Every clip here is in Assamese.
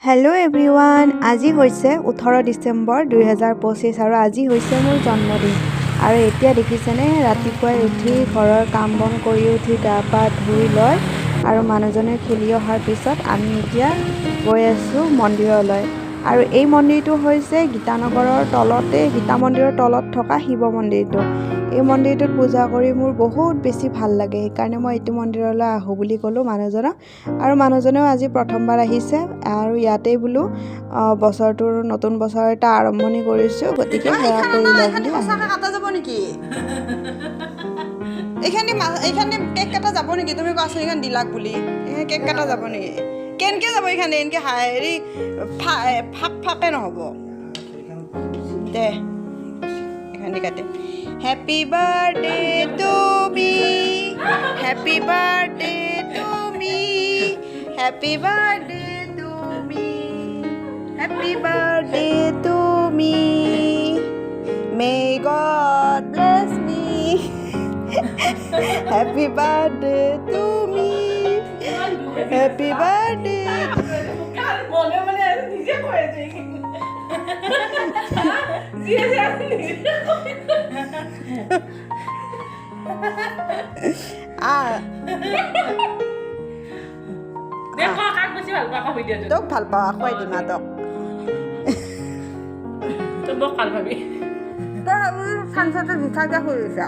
হেল্ল' এভৰিৱান, আজি হৈছে 18 ডিচেম্বৰ 2025 আৰু আজি হৈছে মোৰ জন্মদিন। আৰু এতিয়া দেখিছেনে, ৰাতিপুৱাই উঠি ঘৰৰ কাম বন কৰি উঠি গা পা ধুই লয় আৰু মানুহজনে খেলি অহাৰ পিছত আমি এতিয়া গৈ আছোঁ মন্দিৰলৈ। আৰু এই মন্দিৰটো হৈছে গীতানগৰৰ গীতা মন্দিৰৰ তলত থকা শিৱ মন্দিৰটো। এই মন্দিৰটোত পূজা কৰি মোৰ বহুত বেছি ভাল লাগে, সেইকাৰণে মই এইটো মন্দিৰলৈ আহোঁ বুলি ক'লোঁ মানুহজনক। আৰু মানুহজনেও আজি প্ৰথমবাৰ আহিছে আৰু ইয়াতেই বোলো বছৰটোৰ নতুন বছৰ এটা আৰম্ভণি কৰিছোঁ, গতিকে সেৱা কৰি লওঁ বুলি। সঁচাকৈ কাটা যাব নেকি? এইখানে কেক কাটা যাব নেকি? তুমি কোৱাচোন, এইখান দিলাক বুলি এইখানে কেক কাটা যাব নেকি? কেনেকৈ যাব এইখানে? এনেকৈ হেৰি ফাকে নহ'ব দে, এইখানে কাটে। Happy birthday to me, happy birthday to me, happy birthday to me, happy birthday to me, may God bless me, happy birthday to me, happy birthday. তোক ভাল পাওঁ, খুৱাই দিম তোক। মোক ভাল ভাবি তই চানচতে জিঠাকে শুইছা।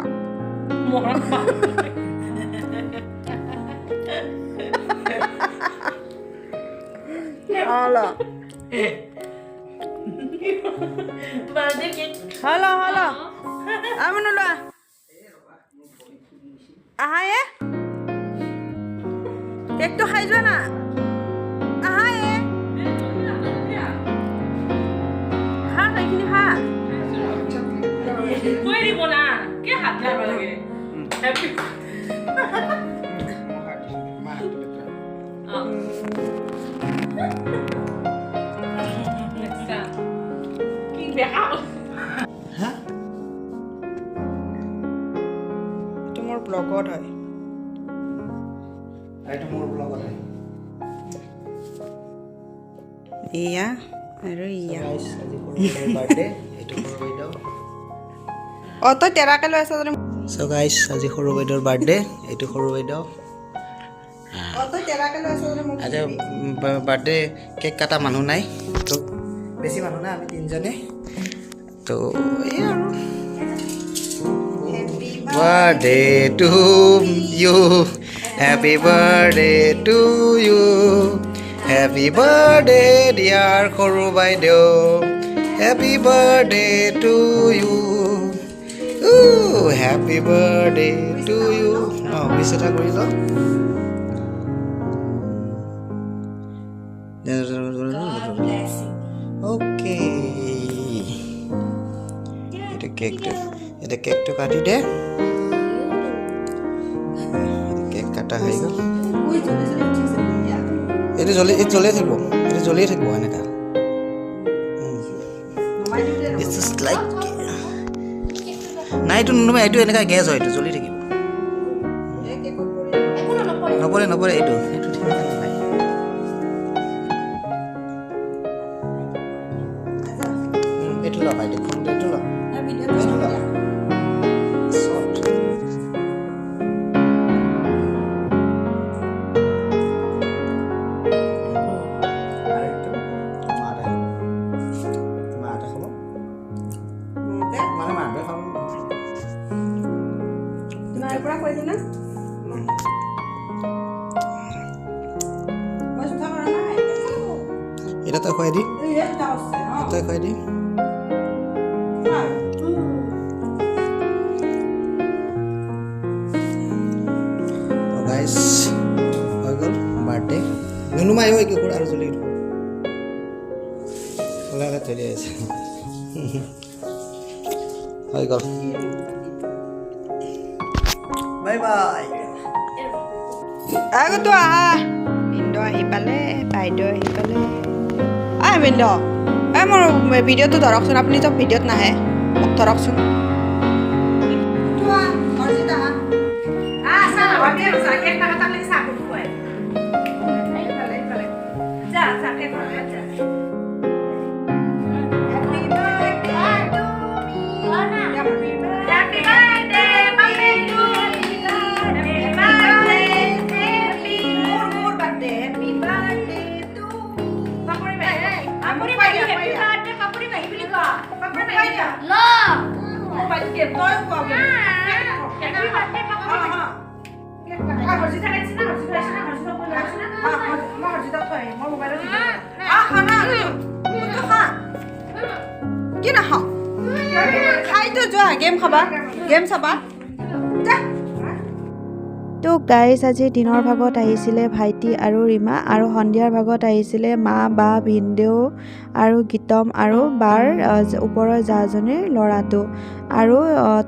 হলো হলো হলো আমি নোলোৱা আহা কেকটো খাই যোৱা না। আহা খা, এইখিনি খা। কৈ দিব না, কি হাত লাগ লাগে। কি বেয়া এইটো মোৰ ব্লগত হয়। ইয়া আৰু ইয়া অ তই তেৰাকে লৈ আছ যদি। So guys, আজি সৰু বাইদেউৰ বাৰ্থডে, এইটো সৰু বাইদেউ। অ তই তেৰাকে লৈ আছ যদি মোক আজি বাৰ্থডে কেক কাটা মানুহ নাই, তো বেছি মানুহ নাই, আমি তিনিজনে। তো এই আৰু birthday to you, happy birthday to you, happy birthday dear সৰু বাইদেউ, happy birthday to you, happy birthday to you. Wish এটা কৰি লওঁ। অ'কে, এতিয়া কেকটো কাটি দে। কেক কাটা হৈ গ'ল। এইটো জ্বলিয়ে থাকিব এনেকা। নাই এইটো নুনুমাই, এইটো এনেকা গেছ হয়, এইটো জ্বলি থাকিব। নপৰে এইটো এইটো লগাই দেখোন, এইটো লগ এটা তই খুৱাই দি, তই খুৱাই দি। গাইজ হৈ গ'ল বাৰ্থডে। নুনুমাই হয় কি আৰু জ্বলি ওলাই থৈ দিয়া আছে। হৈ গ'ল, বাই বাই। আগতো আহা, ভিনদেউ আহি পালে, বাইদেউ আহি পালে। আহ ভিনদেউ, মোৰ ভিডিঅ'টো ধৰকচোন, আপুনিতো ভিডিঅ'ত নাহে, মোক ধৰকচোন। কেক কি নাখাওঁ খাইতো যোৱা গেম খাবা গেম চাবা যা তো গাইজ আজি দিনৰ ভাগত আহিছিলে ভাইটি আৰু ৰীমা আৰু সন্ধিয়াৰ ভাগত আহিছিলে মা বা ভিনদেউ আৰু গীতম আৰু বাৰ ওপৰৰ জাজনীৰ ল'ৰাটো আৰু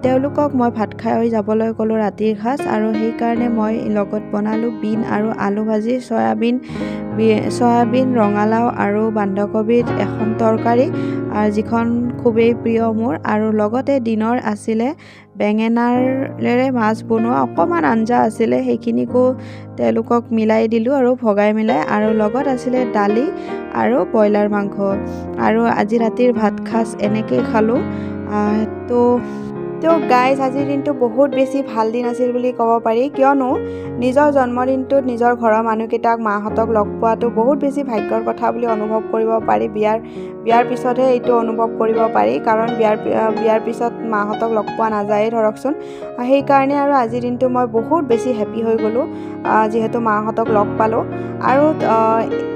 তেওঁলোকক মই ভাত খাই যাবলৈ ক'লোঁ ৰাতিৰ সাজ আৰু সেইকাৰণে মই লগত বনালোঁ বিন আৰু আলু ভাজি চয়াবিন ৰঙালাও আৰু বন্ধাকবিৰ এখন তৰকাৰী আৰু যিখন খুবেই প্ৰিয় মোৰ আৰু লগতে দিনৰ আছিলে বেঙেনাৰে মাছ বনোৱা অকণমান আঞ্জা আছিলে সেইখিনিকো তেওঁলোকক মিলাই দিলোঁ আৰু ভগাই মিলাই আৰু লগত আছিলে দালি আৰু ব্ৰইলাৰ মাংস আৰু আজি ৰাতিৰ ভাত সাজ এনেকৈ খালোঁ তো গাইজ আজিৰ দিনটো বহুত বেছি ভাল দিন আছিল বুলি ক'ব পাৰি কিয়নো নিজৰ জন্মদিনটোত নিজৰ ঘৰৰ মানুহকেইটাক মাহঁতক লগ পোৱাটো বহুত বেছি ভাগ্যৰ কথা বুলি অনুভৱ কৰিব পাৰি বিয়াৰ পিছতহে এইটো অনুভৱ কৰিব পাৰি কাৰণ বিয়াৰ পিছত মাহঁতক লগ পোৱা নাযায়েই ধৰকচোন সেইকাৰণে আৰু আজিৰ দিনটো মই বহুত বেছি হেপ্পী হৈ গ'লোঁ যিহেতু মাহঁতক লগ পালোঁ আৰু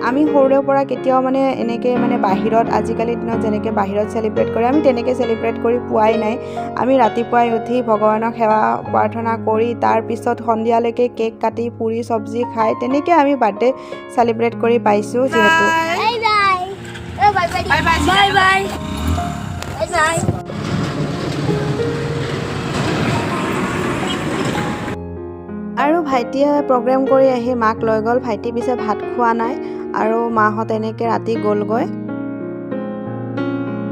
আমি সৰুৰে পৰা কেতিয়াও মানে এনেকৈ মানে বাহিৰত আজিকালিৰ দিনত যেনেকৈ বাহিৰত চেলিব্ৰেট কৰে আমি তেনেকৈ চেলিব্ৰেট কৰি পোৱাই নাই আমি ৰাতিপুৱাই উঠি ভগৱানক সেৱা প্ৰাৰ্থনা কৰি তাৰপিছত সন্ধিয়ালৈকে কেক কাটি পুৰি চব্জি খাই তেনেকৈ আমি বাৰ্থডে চেলিব্ৰেট কৰি পাইছোঁ যিহেতু আৰু ভাইটিয়ে প্ৰগ্ৰেম কৰি আহি মাক লৈ গ'ল ভাইটি পিছে ভাত খোৱা নাই আৰু মাহঁত এনেকৈ ৰাতি গ'লগৈ